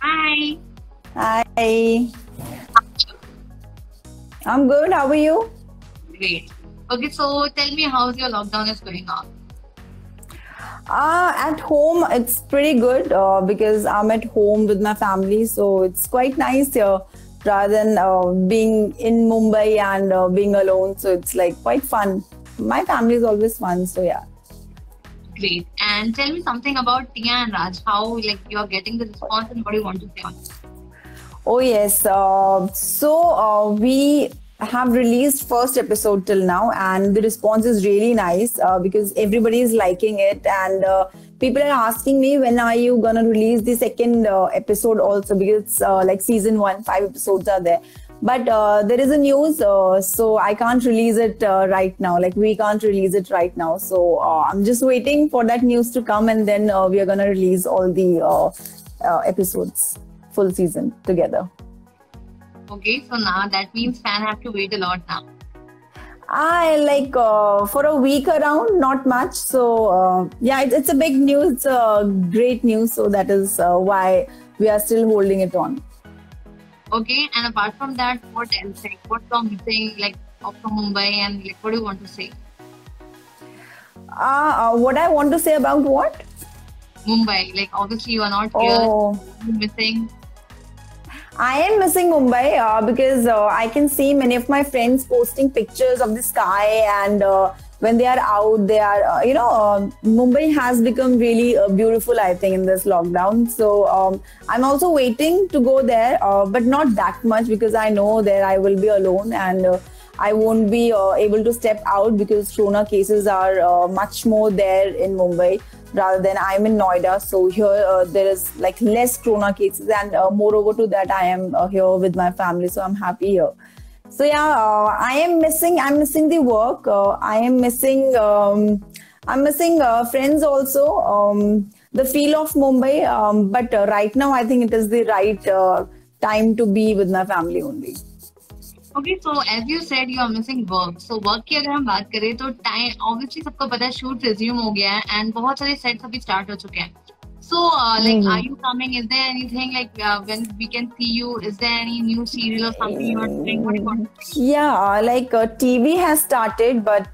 Hi. Hi, I'm good. How are you? Great. Okay, so tell me how's your lockdown is going on? At home, it's pretty good because I'm at home with my family, so it's quite nice here rather than being in Mumbai and being alone. So it's like quite fun. My family is always fun, so yeah. Great. And tell me something about Tia and Raj. How you are getting the response and what do you want to say on it? Oh yes. So we have released first episode till now, and the response is really nice because everybody is liking it, and people are asking me when are you gonna release the second episode also because it's like season one, 5 episodes are there. But there is a news, so I can't release it right now. Like we can't release it right now, so I'm just waiting for that news to come, and then we are gonna release all the episodes full season together. Okay, so now that means fan have to wait a lot now. I like for a week around, not much. So yeah, it's a big news. It's a great news. So that is why we are still holding it on. Okay, and apart from that, what else? Like what song you saying from Mumbai and what do you want to say? What I want to say about what? Mumbai, obviously you are not here, Oh, you're missing. I am missing Mumbai because I can see many of my friends posting pictures of the sky, and when they are out, they are, Mumbai has become really beautiful, I think, in this lockdown. So I'm also waiting to go there, but not that much because I know there I will be alone, and I won't be able to step out because corona cases are much more there in Mumbai rather than I'm in Noida. So here there is like less corona cases, and moreover to that, I am here with my family, so I'm happy here. So yeah, I am missing. I'm missing the work. I am missing. I'm missing friends also. The feel of Mumbai. But right now, I think it is the right time to be with my family only. Okay, so as you said, you are missing work. So work की अगर हम बात करें तो time obviously सबको पता है shoot resume हो गया है and बहुत सारे sets अभी start हो चुके हैं. So are you coming? Is there anything when we can see you? Is there any new serial or something you are doing? What do you want to say? Yeah, like TV has started, but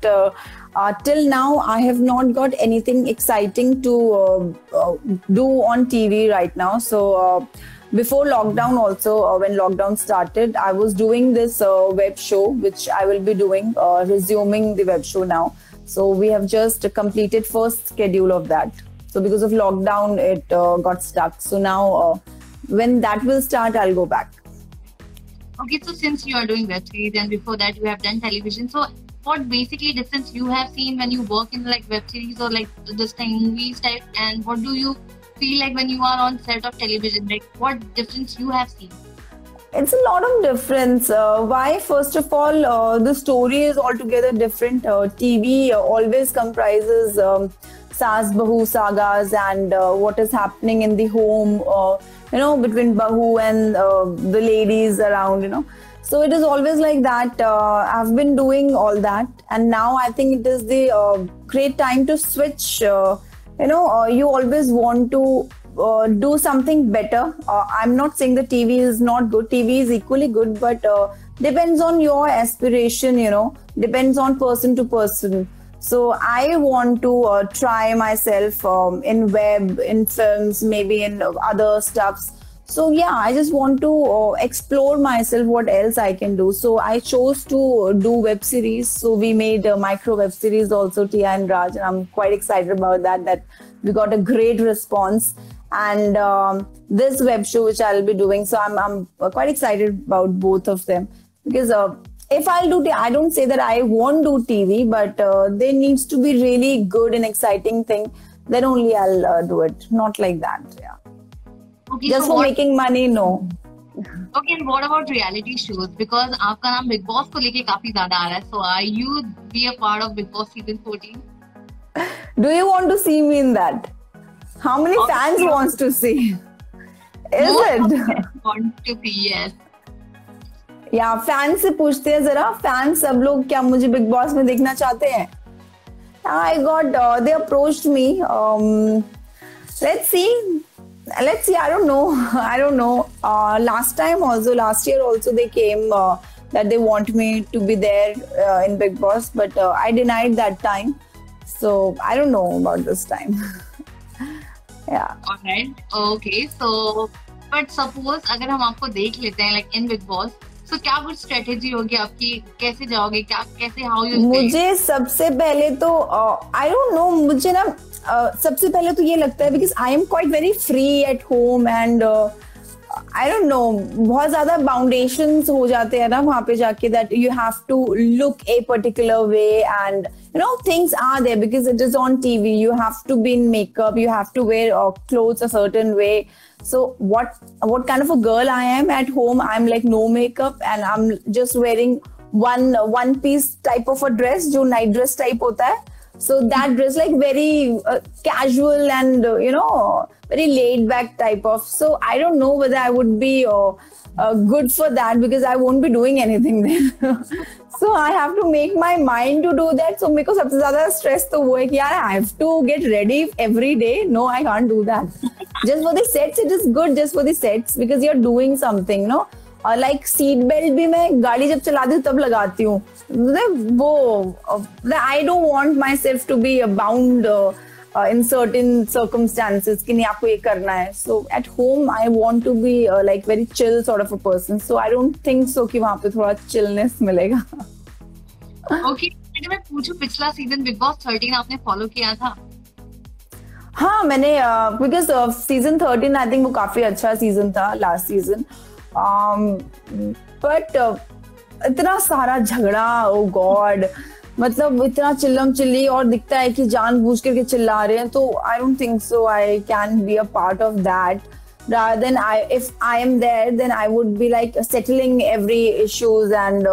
till now I have not got anything exciting to do on TV right now. So before lockdown, also when lockdown started, I was doing this web show, which I will be doing, resuming the web show now. So we have just completed first schedule of that. So because of lockdown, it got stuck. So now when that will start, I'll go back. Okay, so since you are doing web series and before that you have done television, so what basically difference you have seen when you work in web series or this thing movies type, and what do you feel like when you are on set of television? Like what difference you have seen? It's a lot of difference. Why? First of all, the story is altogether different. TV always comprises Saas Bahu sagas and what is happening in the home, between Bahu and the ladies around. So it is always like that. I've been doing all that, and now I think it is the great time to switch. You always want to do something better. I'm not saying the TV is not good. TV is equally good, but depends on your aspiration, depends on person to person. So I want to try myself in web, in films, maybe in other stuffs. So yeah, I just want to explore myself, what else I can do. So I chose to do web series. So we made a micro web series also, Tia and Raj, and I'm quite excited about that we got a great response. And this web show which I'll be doing, so I'm quite excited about both of them because if I'll do, I don't say that I won't do TV, but there needs to be really good and exciting thing. Then only I'll do it. Not like that. Yeah. Okay, Just so for making money, no. Okay, and what about reality shows? Because आपका नाम Big Boss को लेके काफी ज्यादा आ रहा है. So are you be a part of Big Boss season 14? Do you want to see me in that? How many fans wants to see? Is it? Want to be, yes. या fan से पूछते हैं जरा, fan सब लोग क्या मुझे big boss में देखना चाहते हैं? I got they approached me. Let's see. let's see. I don't know. I don't know. Last year also they came that they want me to be there in Big Boss, but I denied that time. So I don't know about this time. Yeah. Alright. Okay. So, but suppose अगर हम आपको देख लेते हैं like in Big Boss, so क्या कुछ strategy होगी आपकी, कैसे जाओगे, क्या कैसे how you stay? मुझे सबसे पहले तो I don't know, मुझे ना सबसे पहले तो ये लगता है because I am quite very free at home and I don't know, बहुत ज्यादा foundations हो जाते हैं ना वहाँ पे जाके that you have to look a particular way and you know things are there because it is on TV. You have to be in makeup, you have to wear clothes a certain way. So what kind of a girl I am at home? I'm like no makeup and I'm just wearing one piece type of a dress, जो night dress type होता है. So that dress like very casual and you know very laid back type of. So I don't know whether I would be good for that because I won't be doing anything then. So I have to make my mind to do that. So मेरे को सबसे ज़्यादा stress तो वो है कि यार I have to get ready every day. No, I can't do that. Just for the sets, it is good just for the sets because you're doing something, no? और लाइक सीट बेल्ट भी मैं गाड़ी जब चलाती हूँ तब लगाती हूँ. वो I don't want myself to be bound in certain circumstances कि नहीं आपको ये करना है. So at home I want to be like very chill sort of a person. So I don't think so कि वहाँ पे थोड़ा चिलनेस मिलेगा. ओके, अगर मैं पूछूं पिछला सीजन बिग बॉस 13 आपने फॉलो किया था? हाँ मैंने बिकॉज सीजन 13 आई थिंक वो काफी अच्छा सीजन था लास्ट सीजन. बट इतना सारा झगड़ा, ओ गॉड, मतलब इतना चिल्लम चिल्ली और दिखता है कि जानबूझ करके चिल्ला रहे हैं. तो आई don't think so I can be a part of that. Rather than if I am there, then I would be like settling every issues and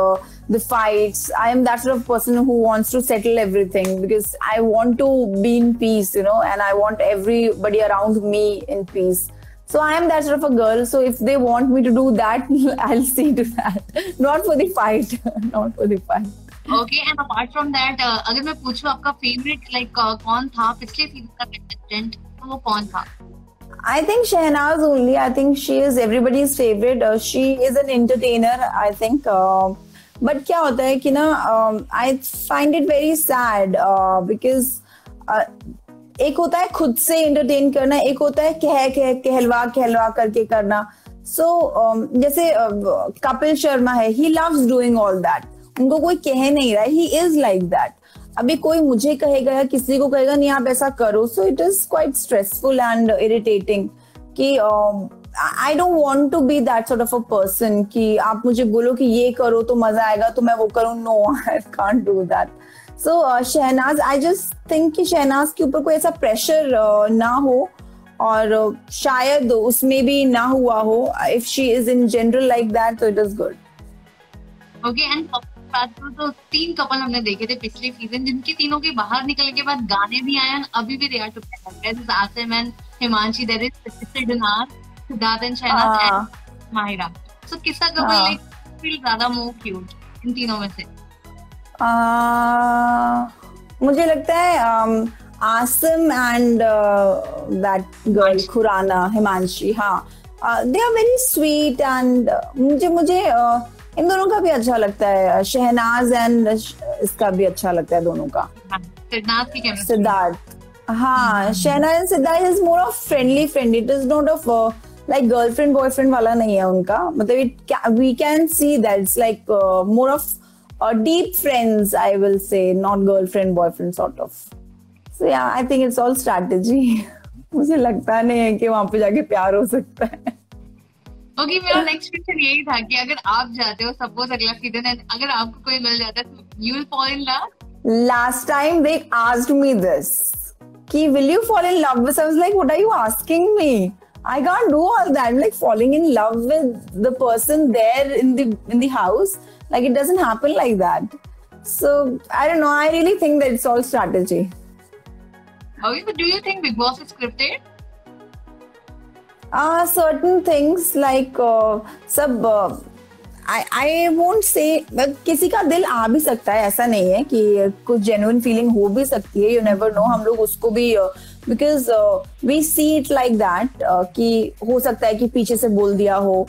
the fights. I am that sort of person who wants to settle everything because I want to be in peace, you know, and I want everybody around me in peace. So I am that sort of a girl. So if they want me to do that, I'll see to that. Not for the fight. Not for the fight. Okay, and apart from that, अगर मैं पूछूं आपका favorite like कौन था पिछले season का contestant, तो वो कौन था? I think Shehnaz only. I think she is everybody's favorite. She is an entertainer, I think. But क्या होता है कि ना, I find it very sad because एक होता है खुद से entertain करना, एक होता है कहलवा करके करना. So जैसे कपिल शर्मा है, he loves doing all that. उनको कोई कह नहीं रहा है, he is like that. अभी कोई मुझे कहेगा या किसी को कहेगा नहीं आप ऐसा करो, so it is quite stressful and irritating कि I don't want to be that sort of a person कि आप मुझे बोलो कि ये करो तो मजा आएगा तो मैं वो करूँ. No, I can't do that. So Shehnaaz, I just think कि शहनाज के ऊपर कोई ऐसा प्रेशर ना हो और शायद उसमें भी ना हुआ हो. If she is in general like that तो it is good. Okay, and बात करूं तो 3 कपल हमने देखे थे पिछले सीजन जिनके तीनों के बाहर निकलने के बाद गाने भी आए, अभी भी they are together. There is Asim and Himanshi, there is Siddharth, Siddharth and Shehnaz and Mahira. So किसका कपल लाइक फील ज्यादा मोर क्यूट इन तीनों में से? मुझे लगता है Asim and that girl Khurana, Himanshi. हाँ, they are very sweet and मुझे इन दोनों का भी अच्छा लगता है. शहनाज एंड इसका भी अच्छा लगता है दोनों का. सिद्धार्थ, हाँ, Shehnaz and Siddharth is more of friendly. It is not of like girlfriend boyfriend वाला नहीं है उनका. मतलब we can see that it's like more of deep friends, I will say, not girlfriend boyfriend sort of. So yeah I think it's all strategy. मुझे लगता नहीं है कि वहां पे जाके प्यार हो सकता है. ओके, मेरा नेक्स्ट क्वेश्चन यही था कि अगर आप जाते हो सपोज अगला सीजन है, अगर आपको कोई मिल जाता है तो you will fall in love? Last time they asked me this कि will you fall in love with? I was like, what are you asking me? I can't do all that. I'm like falling in love with the person there in the house. Like it doesn't happen like that. So I don't know. I really think that it's all strategy. Okay, but do you think Big Boss is scripted? Certain things like सब I won't say, किसी का दिल आ भी सकता है, ऐसा नहीं है कि कुछ genuine feeling हो भी सकती है. You never know. हम लोग उसको भी because we see it like that कि हो सकता है कि पीछे से बोल दिया हो.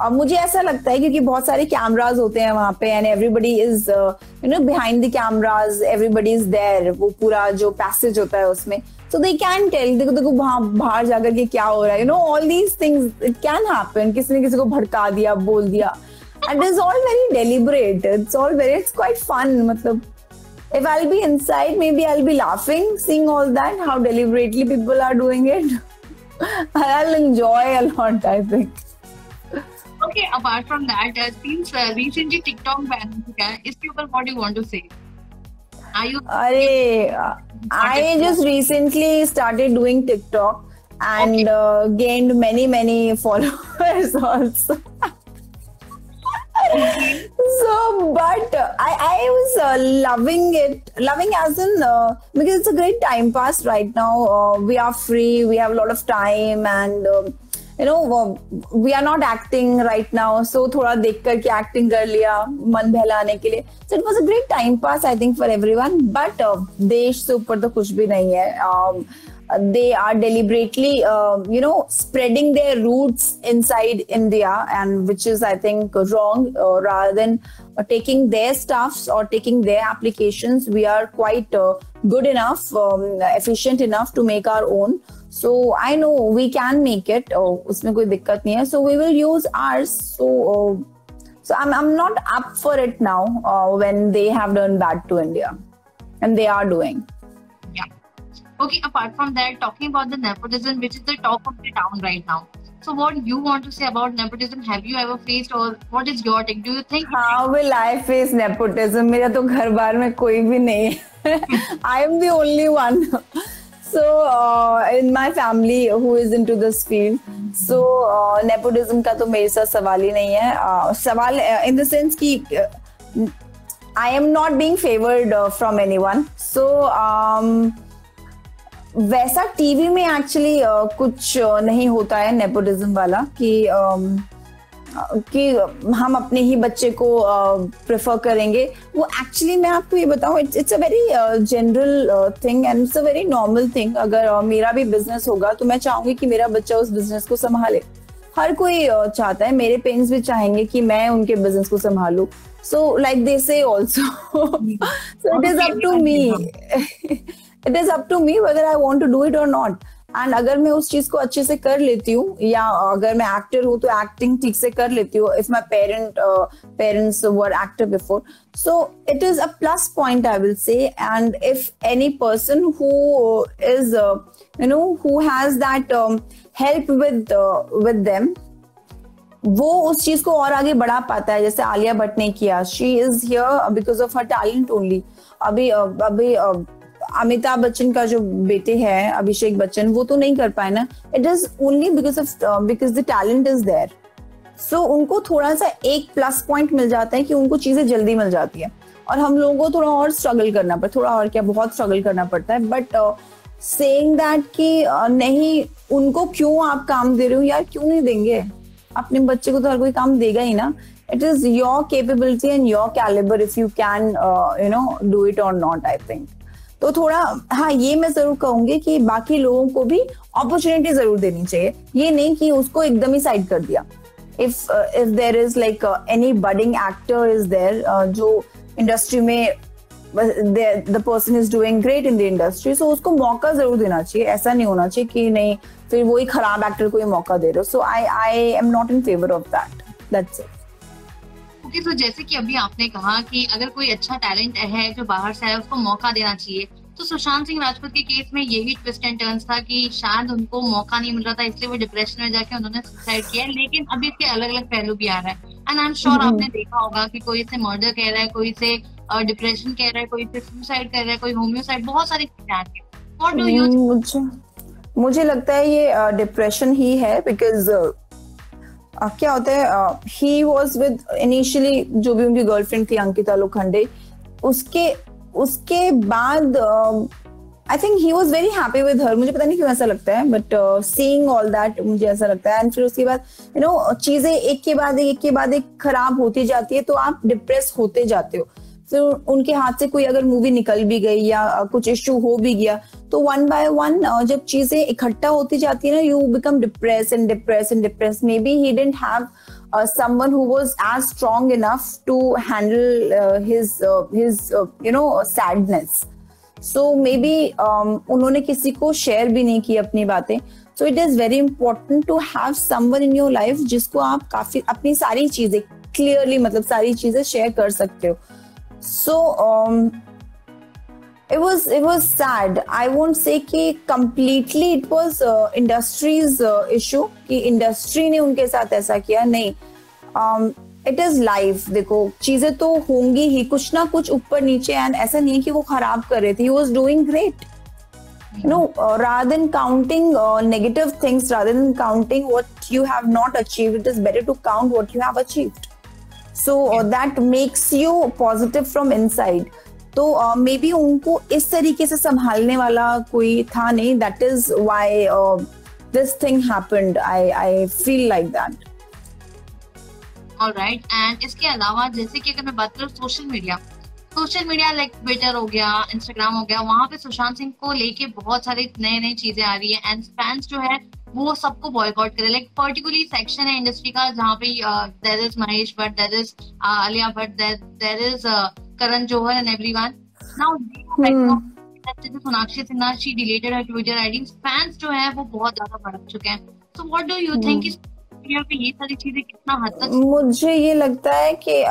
अब मुझे ऐसा लगता है क्योंकि बहुत सारे कैमराज होते हैं वहां पे and everybody is behind the cameras, everybody is there, वो पूरा जो पैसेज होता है उसमें, so they can tell, देखो देखो बाहर जाकर के क्या हो रहा है, all these things it can happen. किसी ने किसी को भड़का दिया, बोल दिया, and it's all very deliberate, it's quite fun. मतलब if I'll be inside, maybe I'll be laughing seeing all that, how deliberately people are doing it. I'll enjoy a lot, I think. Okay, apart from that, since recently TikTok ban हो चुका है, इसके ऊपर what do you want to say? Are you? I just recently started doing TikTok and gained many followers also. So, but I was loving as in because it's a great time pass right now. We are free, we have a lot of time, and we are not acting right now, so थोड़ा देख करके acting कर लिया मन बहलाने के लिए. So it was a great time pass, I think, for everyone. But देश से ऊपर तो कुछ भी नहीं है. They are deliberately, spreading their roots inside India, and which is, I think, wrong. Rather than taking their stuffs or taking their applications, we are quite good enough, efficient enough to make our own. So I know we can make it. उसमें कोई दिक्कत नहीं है. So we will use ours. So I'm not up for it now when they have done bad to India, and they are doing. Yeah. Okay. Apart from that, talking about the nepotism, which is the talk of the town right now. So what you want to say about nepotism? Have you ever faced, or what is your take? Do you think? How will I face nepotism? मेरा तो घर बार में कोई भी नहीं है. I am the only one. So in my family who is into this field, so nepotism का तो मेरे साथ सवाल ही नहीं है. सवाल in the sense कि I am not being favored from anyone. So वैसा टीवी में एक्चुअली कुछ नहीं होता है नेपोटिज्म वाला कि हम अपने ही बच्चे को प्रेफर करेंगे. वो एक्चुअली मैं आपको ये बताऊं, it's a very general thing and it's a very normal thing. अगर मेरा भी बिजनेस होगा तो मैं चाहूंगी कि मेरा बच्चा उस बिजनेस को संभाले. हर कोई चाहता है, मेरे पेरेंट्स भी चाहेंगे कि मैं उनके बिजनेस को संभालूं. सो like they say also, so it is up to me. It is up to me whether I want to do it or not. And अगर मैं उस चीज को अच्छे से कर लेती हूँ, या अगर मैं एक्टर हूँ तो एक्टिंग ठीक से कर लेती हूँ. If my parents were actor before, so it is a plus point, I will say. And if any person who is who has that help with them, वो उस चीज को और आगे बढ़ा पाता है. जैसे आलिया भट्ट ने किया. She is here because of her talent only. अभी अमिताभ बच्चन का जो बेटे हैं अभिषेक बच्चन, वो तो नहीं कर पाए ना. It is only because the talent is there. So उनको थोड़ा सा एक प्लस पॉइंट मिल जाता है कि उनको चीजें जल्दी मिल जाती है, और हम लोगों को थोड़ा और स्ट्रगल करना पड़ता है. थोड़ा और क्या, बहुत स्ट्रगल करना पड़ता है. बट सेइंग दैट कि नहीं, उनको क्यों आप काम दे रहे हो यार, क्यों नहीं देंगे? अपने बच्चे को तो हर कोई काम देगा ही ना. It is your capability and your caliber if you can do it or not, I think. तो थोड़ा हाँ, ये मैं जरूर कहूंगी कि बाकी लोगों को भी अपॉर्चुनिटी जरूर देनी चाहिए. ये नहीं कि उसको एकदम ही साइड कर दिया. If there is like any budding actor is there, जो इंडस्ट्री में the person is doing great in the industry, so उसको मौका जरूर देना चाहिए. ऐसा नहीं होना चाहिए कि नहीं फिर वही खराब एक्टर को ही मौका दे रहे हो. सो I am not in favor of that. That's it. Okay, तो जैसे कि अभी आपने कहा कि अगर कोई अच्छा टैलेंट है जो बाहर से है उसको मौका देना चाहिए, तो सुशांत सिंह राजपूत के केस में यही ट्विस्ट एंड टर्न्स था कि शायद उनको मौका नहीं मिल रहा था, इसलिए वो डिप्रेशन में जाके उन्होंने सुसाइड किया. लेकिन अभी इसके अलग अलग पहलू भी आ रहा है. एंड आई एम श्योर आपने देखा होगा कि कोई इसे मर्डर कह रहा है, कोई इसे डिप्रेशन कह रहा है, कोई इसे सुसाइड कर रहा है, कोई होम्योसाइड, बहुत सारी चीजें आ रही है. What do you? मुझे लगता है ये डिप्रेशन ही है. बिकॉज क्या होता है, ही वॉज विद इनिशियली जो भी उनकी गर्लफ्रेंड थी अंकिता लोखंडे, उसके बाद I think he was very happy with her. मुझे पता नहीं क्यों ऐसा लगता है, बट सीइंग ऑल दैट मुझे ऐसा लगता है. एंड फिर उसके बाद चीजें एक के बाद एक खराब होती जाती है, तो आप डिप्रेस होते जाते हो. फिर उनके हाथ से कोई अगर मूवी निकल भी गई या कुछ इश्यू हो भी गया, तो वन बाय वन जब चीजें इकट्ठा होती जाती है ना, you become depress and depress and depress. May be he didn't have someone who was as strong enough to handle his sadness. So maybe उन्होंने किसी को शेयर भी नहीं की अपनी बातें. So it is very important to have someone in your life जिसको आप काफी अपनी सारी चीजें clearly, मतलब सारी चीजें शेयर कर सकते हो. So it was sad. I won't say कि completely it was industry's issue कि industry ने उनके साथ ऐसा किया, नहीं. It is life. देखो चीजें तो होंगी ही, कुछ ना कुछ ऊपर नीचे, एंड ऐसा नहीं है कि वो खराब कर रहे थे. He was doing great. Rather than counting negative things, rather than counting what you have not achieved, it is better to count what you have achieved. So that makes you positive from inside. तो may be उनको इस तरीके से संभालने वाला कोई था नहीं. That is why this thing happened. I feel like that. Alright. And इसके अलावा जैसे कि अगर मैं बात करूँ सोशल मीडिया लाइक ट्विटर हो गया, इंस्टाग्राम हो गया, वहां पे सुशांत सिंह को लेके बहुत सारी नई चीजें आ रही है, एंड फैंस जो है वो सबको बॉयकॉट करे. लाइक पर्टिकुलरली सेक्शन है इंडस्ट्री का जहाँ पे there is Mahesh Bhatt, there is Alia Bhatt, there is Karan Johar and everyone. Now Sonakshi Sinha, she deleted her Twitter ID. Fans जो है वो बहुत ज्यादा भड़क चुके हैं. So what do you think पे ये सारी चीजें कितना हद तक? मुझे ये लगता है कि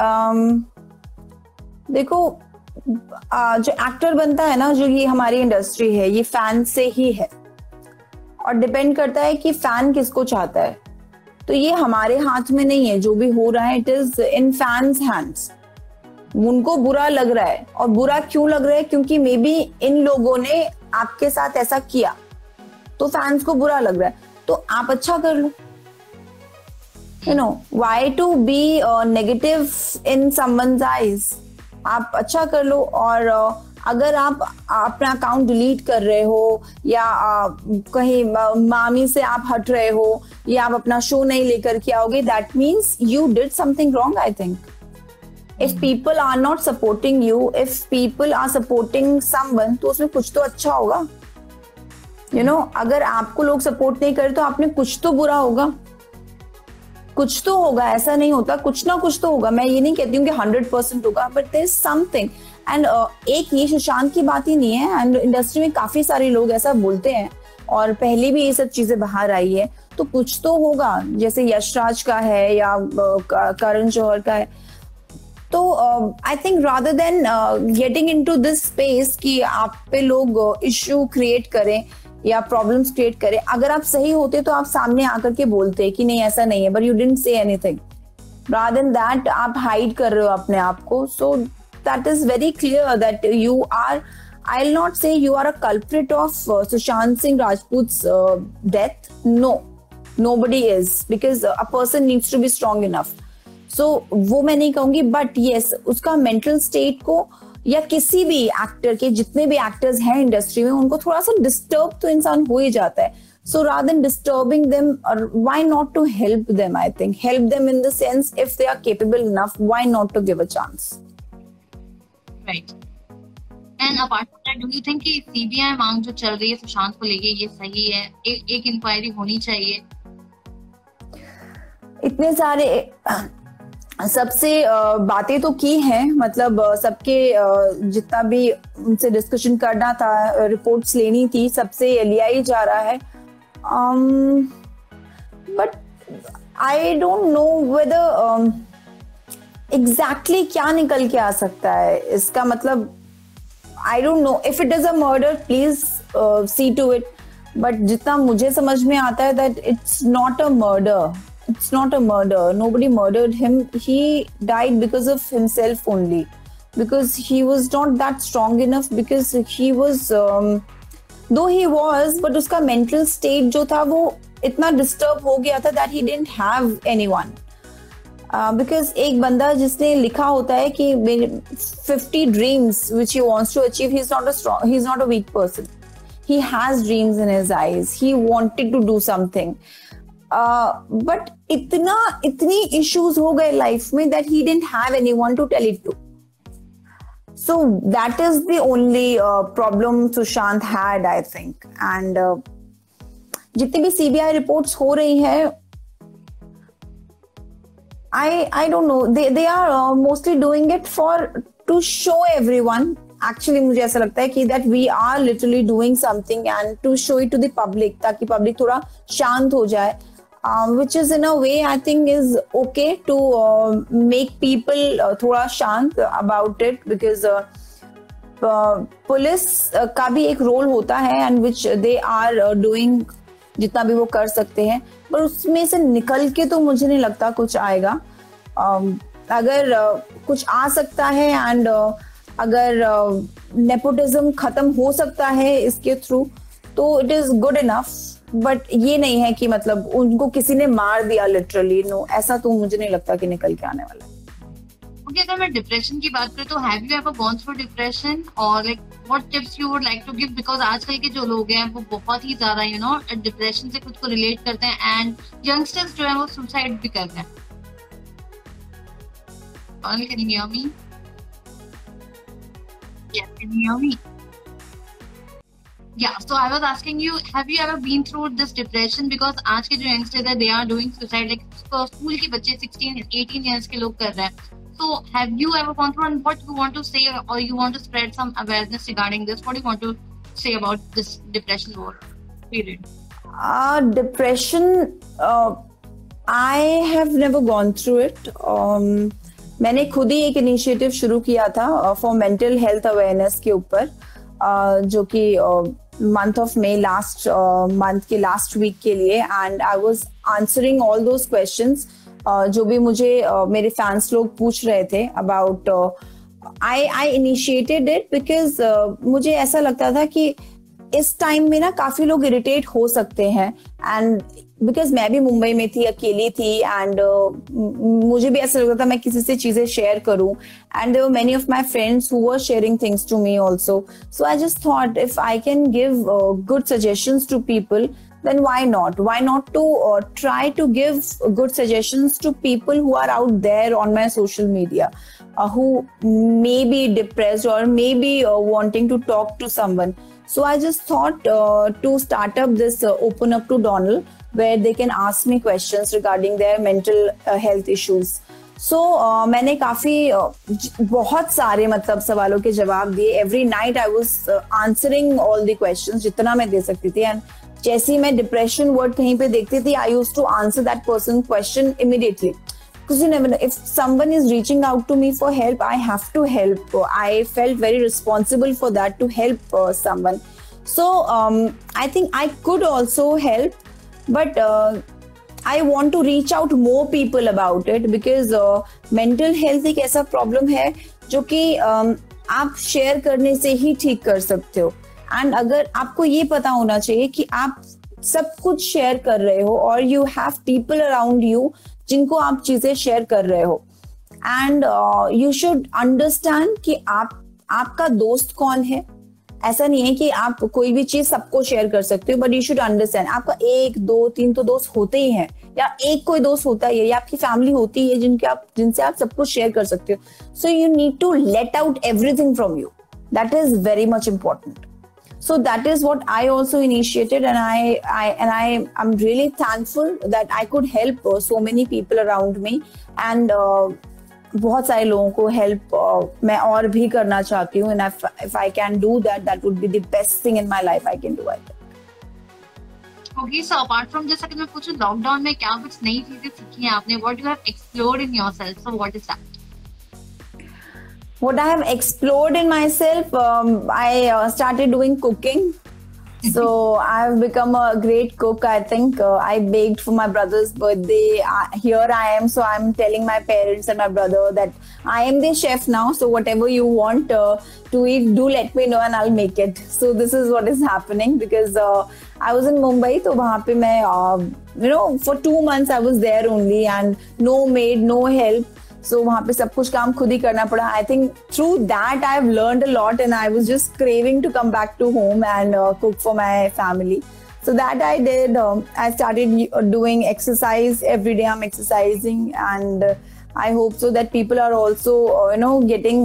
देखो जो एक्टर बनता है ना, जो ये हमारी इंडस्ट्री है, ये फैन से ही है, और डिपेंड करता है कि फैन किसको चाहता है. तो ये हमारे हाथ में नहीं है. जो भी हो रहा है, it is in fans hands. उनको बुरा लग रहा है, और बुरा क्यों लग रहा है? क्योंकि मे बी इन लोगों ने आपके साथ ऐसा किया, तो फैंस को बुरा लग रहा है. तो आप अच्छा कर लो. why to be negative in someone's eyes? आप अच्छा कर लो. और अगर आप अपना अकाउंट डिलीट कर रहे हो, या कहीं मामी से आप हट रहे हो, या आप अपना शो नहीं लेकर के आओगे, that means you did something wrong. I think if people are not supporting you, if people are supporting someone, तो उसमें कुछ तो अच्छा होगा. अगर आपको लोग सपोर्ट नहीं करे तो आपने कुछ तो बुरा होगा, कुछ तो होगा. ऐसा नहीं होता, कुछ ना कुछ तो होगा. मैं ये नहीं कहती हूँ कि 100% होगा, but there is something. And एक ये सुशांत की बात ही नहीं है, एंड इंडस्ट्री में काफी सारे लोग ऐसा बोलते हैं, और पहले भी ये सब चीजें बाहर आई है. तो कुछ तो होगा, जैसे यशराज का है या करण जौहर का है. तो I think rather than getting into this space कि आप पे लोग इश्यू क्रिएट करें या प्रॉब्लम्स क्रिएट करें, अगर आप सही होते तो आप सामने आकर के बोलते कि नहीं ऐसा नहीं है, but you didn't say anything. Rather than that आप हाइड कर रहे हो अपने आप को. So that is very clear that you are, I will not say you are a culprit of Sushant Singh Rajput's death. No, nobody is, because a person needs to be strong enough. So वो मैं नहीं कहूंगी, बट yes, उसका mental state को, या किसी भी actor के, जितने भी एक्टर्स हैं इंडस्ट्री में, उनको थोड़ा सा डिस्टर्ब तो इंसान हो ही जाता है. So rather than disturbing them, why not to help them? I think help them in the sense, if they are capable enough, why not to give a chance? Right. And apart from that, do you think कि CBI मांग जो चल रही है सुशांत को लेके, ये सही है? एक इंक्वायरी होनी चाहिए. इतने सारे सबसे बातें तो की हैं, मतलब सबके जितना भी उनसे डिस्कशन करना था, रिपोर्ट्स लेनी थी, सबसे लिया ही जा रहा है. But I don't know whether exactly क्या निकल के आ सकता है इसका. मतलब I don't know. If it is a murder, please see to it. But जितना मुझे समझ में आता है, that it's not a murder. It's not a murder. Nobody murdered him. He died because of himself only. Because he was not that strong enough. Because he was, though he was, but उसका mental state जो था वो इतना disturb हो गया था that he didn't have anyone. Because एक बंदा जिसने लिखा होता है कि 50 dreams which he wants to achieve, he's not a weak person. He has dreams in his eyes. He wanted to do something. But इतनी इश्यूज हो गए लाइफ में that he didn't have anyone to tell it to. So that is the only problem Sushant had, I think. And जितनी भी CBI reports हो रही है, I don't know. They are mostly doing it to show everyone. Actually, मुझे ऐसा लगता है कि that we are literally doing something and to show it to the public, ताकि public थोड़ा शांत हो जाए. Which is in a way I think is okay to make people थोड़ा शांत about it, because पुलिस का भी एक रोल होता है and which they are doing जितना भी वो कर सकते हैं, पर उसमें से निकल के तो मुझे नहीं लगता कुछ आएगा. अगर कुछ आ सकता है एंड अगर नेपोटिज्म खत्म हो सकता है इसके थ्रू, तो it is good enough. But ये नहीं है कि मतलब उनको किसी ने मार दिया लिटरली. नो, ऐसा तो मुझे नहीं लगता कि निकल के आने वाला है. ओके, अगर मैं डिप्रेशन की बात करूँ तो have you ever gone through depression, और like what tips you would like to give, because आजकल के जो लोग हैं वो बहुत ही ज्यादा यू नो डिप्रेशन से खुद को रिलेट करते हैं एंड यंगस्टर्स जो है वो सुसाइड भी करते हैं. Can you hear me? Yes, can you hear me? Yeah, so I was asking you, have you ever been through this depression? Because आज के जो youngsters हैं, they are doing suicide, like school के बच्चे 16-18 years के लोग कर रहे हैं. So have you ever gone through, and what you want to say, or you want to spread some awareness regarding this? What do you want to say about this depression war period? Depression, I have never gone through it. मैंने खुद ही एक initiative शुरू किया था for mental health awareness के ऊपर, जो कि month of May last month के लास्ट वीक के लिए. And I was answering all those questions जो भी मुझे मेरे फैंस लोग पूछ रहे थे about. I initiated it because मुझे ऐसा लगता था कि इस टाइम में ना काफी लोग इरिटेट हो सकते हैं. एंड बिकॉज मैं भी मुंबई में थी, अकेली थी, एंड मुझे भी ऐसा लगता था मैं किसी से चीजें शेयर करूं. And there were many of my friends who were sharing things to me also. So I just thought if I can give good suggestions to people, then why not to try to give good suggestions to people who are out there on my social media, who may be depressed or may be wanting to talk to someone. So I just thought to start up this open up to Donald, where they can ask me questions regarding their mental health issues. So मैंने काफी बहुत सारे मतलब सवालों के जवाब दिए. Every night I was answering all the questions जितना मैं दे सकती थी. एंड जैसे ही मैं डिप्रेशन वर्ड कहीं पे देखती थी, I used to answer that person question immediately. Because you never know, if someone is reaching out to me for help, I have to help. I felt very responsible for that, to help someone. So I think I could also help, but I want to reach out more people about it, because mental health एक ऐसा problem है जो कि आप share करने से ही ठीक कर सकते हो. एंड अगर आपको ये पता होना चाहिए कि आप सब कुछ शेयर कर रहे हो, और you have people around you जिनको आप चीजें शेयर कर रहे हो. एंड यू शुड अंडरस्टैंड कि आपका दोस्त कौन है. ऐसा नहीं है कि आप कोई भी चीज सबको शेयर कर सकते हो, बट यू शुड अंडरस्टैंड आपका 1, 2, 3 तो दोस्त होते ही हैं, या एक कोई दोस्त होता ही है, या आपकी फैमिली होती है जिनसे आप सब कुछ शेयर कर सकते हो. So you need to let out everything from you. That is very much important. So that is what I also initiated, and I'm really thankful that I could help so many people around me, and बहुत सारे लोगों को help मैं और भी करना चाहती हूँ. And if I can do that, that would be the best thing in my life I can do. I think. Okay, so apart from this, अगर मैं पूछूं लॉकडाउन में क्या कुछ नई चीजें सीखी हैं आपने, what you have explored in yourself, so what is that? What I have explored in myself, I started doing cooking. So I have become a great cook. I think I baked for my brother's birthday. Here I am, so I'm telling my parents and my brother that I am the chef now. So whatever you want to eat, do let me know and I'll make it. So this is what is happening, because I was in Mumbai. So वहाँ पे मैं for 2 months I was there only, and no maid, no help. So वहाँ पे सब कुछ काम खुद ही करना पड़ा. I think through that I have learned a lot, and I was just craving to come back to home and cook for my family. So that I did. I started doing exercise every day. I'm exercising, and I hope so that people are also getting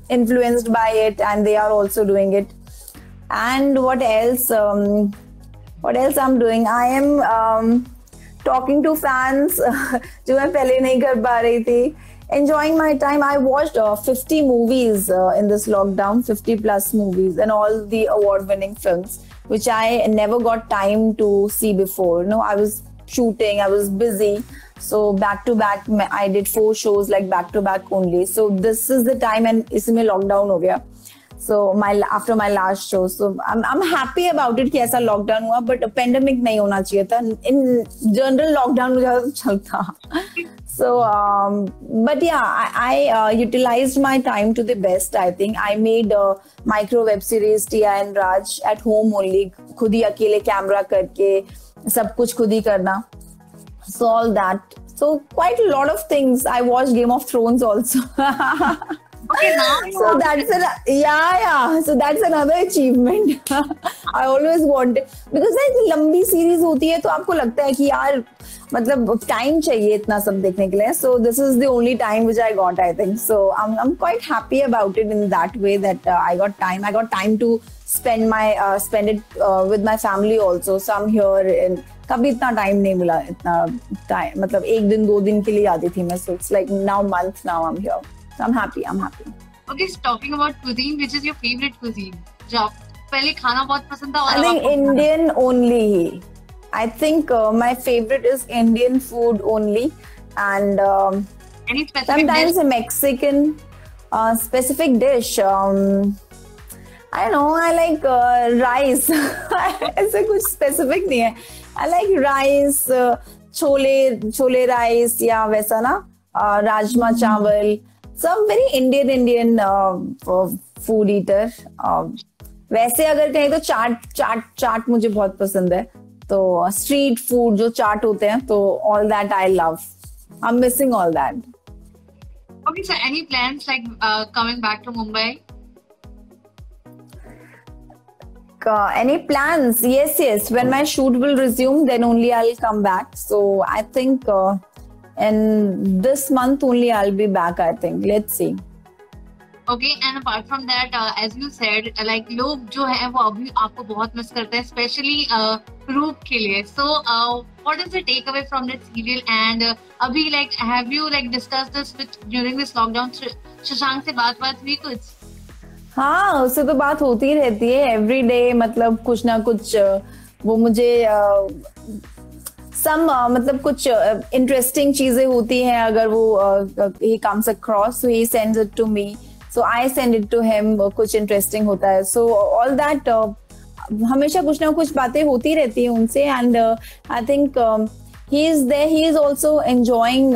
influenced by it, and they are also doing it. And what else? What else I'm doing? I am talking to fans जो मैं पहले नहीं कर पा रही थी. Enjoying my time. I watched 50 movies in this lockdown, 50 plus movies, and all the award-winning films, which I never got time to see before. No, I was shooting, I was busy. So back to back, I did 4 shows like back to back only. So this is the time, and इसमें lockdown हो गया. So after my last show, so I'm happy about it कि ऐसा lockdown हुआ, but pandemic नहीं होना चाहिए था. In general lockdown मुझे चलता. So, but yeah, I utilized my time to the best. I think I made a micro web series Tia and Raj at home only. खुद ही अकेले कैमरा करके सब कुछ खुद ही करना. So all that. So quite a lot of things. I watched Game of Thrones also. Okay, now So that's So that's another achievement. I always wanted, because ना लंबी series होती है तो आपको लगता है कि यार मतलब टाइम चाहिए इतना सब देखने के लिए. So this is the only time which I got, I think. So I'm quite happy about it in that way that I got time. I got time to spend it with my family also. So I'm here. कभी इतना time नहीं मिला, इतना time मतलब 1 दिन 2 दिन के लिए आती थी मैं. So it's like now month now I'm here. So I'm happy. Okay, so talking about cuisine, which is your favorite cuisine? जो आप पहले खाना बहुत पसंद था. I think Indian only. I think my favorite is Indian food only, and any specific sometimes dish? a Mexican specific dish. I know I like rice. ऐसे कुछ specific नहीं है. I like rice, chole rice या वैसा ना, राजमा चावल. So I'm very Indian food eater. वैसे अगर कहें तो चाट मुझे बहुत पसंद है. तो street food जो चाट होते हैं, तो all that I love. I'm missing all that. Okay, so any plans like coming back to Mumbai? Any plans? Yes. When my shoot will resume, then only I'll come back. So I think in this month only I'll be back, I think. Let's see. Okay, and apart from that, as you said, like लोग जो है वो अभी आपको बहुत miss करते हैं, especially रूप के लिए. So what is the takeaway from that serial? And अभी like have you like discussed this during this lockdown? Shashank से बात हुई कुछ? हाँ, उससे तो बात होती रहती है एवरी डे. मतलब कुछ ना कुछ वो मुझे मतलब कुछ इंटरेस्टिंग चीजें होती हैं. अगर वो he comes across, so he sends it to me, so I send it to him. कुछ इंटरेस्टिंग होता है. So all that हमेशा कुछ ना कुछ बातें होती रहती हैं उनसे. And I think he is there. He is also enjoying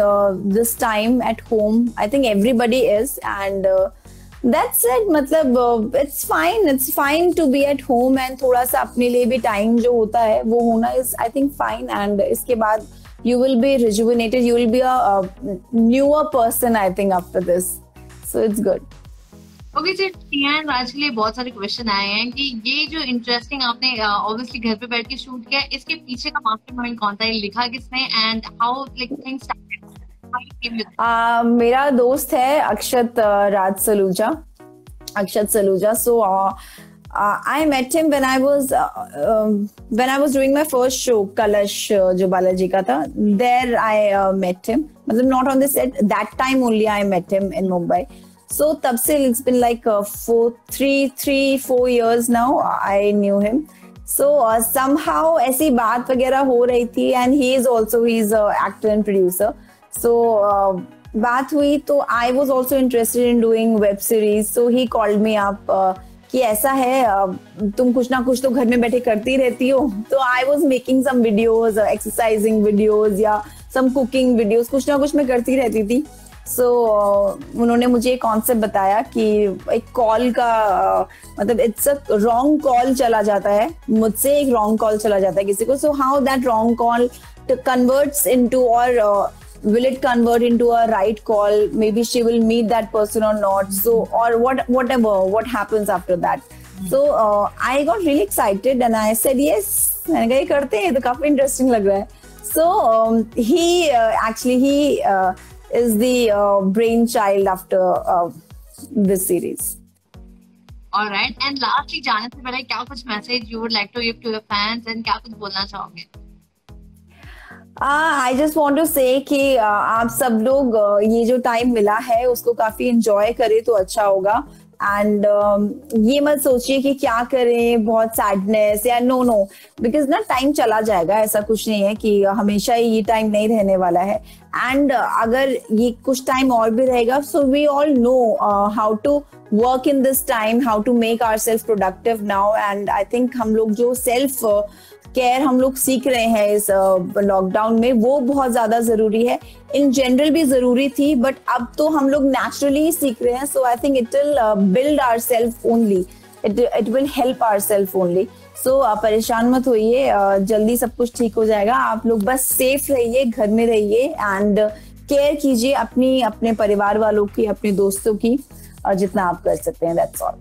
this time at home. I think everybody is, and that's it. मतलब it's fine to be at home, and थोड़ा सा अपने लिए भी टाइम जो होता है वो होना is I think fine. And इसके बाद you will be rejuvenated. You will be a newer person, I think, after this. So it's good. Okay, so Tia and Raj के लिए बहुत सारे क्वेश्चन आए हैं कि ये जो इंटरेस्टिंग आपने ऑब्वियसली घर पे बैठ के शूट किया, इसके पीछे का मास्टरमाइंड कौन था, लिखा किसने, and how like things started? मेरा दोस्त है अक्षत Saluja. So I met him when I was doing my first show, Kalash, जो बालाजी का था. There I met him. मतलब not on the set. That time only I met him in Mumbai. So तब से it's been like 4 years now I knew him. So somehow ऐसी बात वगैरह हो रही थी, and he's an actor and producer. So बात हुई तो I was also interested in doing web series. So he called me up कि ऐसा है तुम कुछ ना कुछ तो घर में बैठे करती रहती हो. तो I was making some videos, exercising videos या some cooking videos, कुछ ना कुछ मैं करती रहती थी. So उन्होंने मुझे एक कॉन्सेप्ट बताया कि एक कॉल का मतलब इट्स अ रॉन्ग कॉल चला जाता है, मुझसे एक रॉन्ग कॉल चला जाता है किसी को. So how that wrong call converts into, or will it convert into a right call? Maybe she will meet that person or not. So or what happens after that? So I got really excited and I said yes. मैंने कहा ये करते हैं, तो काफी interesting लग रहा है. So he is the brainchild after this series. All right. And lastly, जाने से पहले क्या कुछ message you would like to give to your fans and क्या कुछ बोलना चाहोगे? I just want to say कि आप सब लोग ये जो टाइम मिला है उसको काफी एंजॉय करें तो अच्छा होगा. एंड ये मत सोचिए कि क्या करें, बहुत सैडनेस या नो बिकॉज ना टाइम चला जाएगा. ऐसा कुछ नहीं है कि हमेशा ही ये टाइम नहीं रहने वाला है. एंड अगर ये कुछ टाइम और भी रहेगा, so we all know how to work in this time, how to make our self productive now. And I think हम लोग जो सेल्फ केयर हम लोग सीख रहे हैं इस लॉकडाउन में, वो बहुत ज्यादा जरूरी है. इन जनरल भी जरूरी थी, बट अब तो हम लोग नेचुरली ही सीख रहे हैं. So I think it will build ourself only, it will help ourself only. So परेशान मत होइए, जल्दी सब कुछ ठीक हो जाएगा. आप लोग बस सेफ रहिए, घर में रहिए एंड केयर कीजिए अपनी, अपने परिवार वालों की, अपने दोस्तों की, और जितना आप कर सकते हैं. That's all.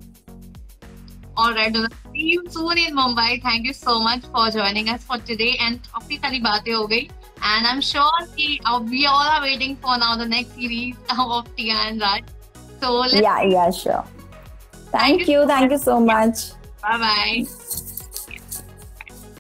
All right, see you soon in Mumbai. Thank you so much for joining us for today. And काफी सारी बातें हो गई. And I'm sure कि we all are waiting for now the next series of Tia and Raj. So let's yeah, sure. Thank you so much. Bye bye.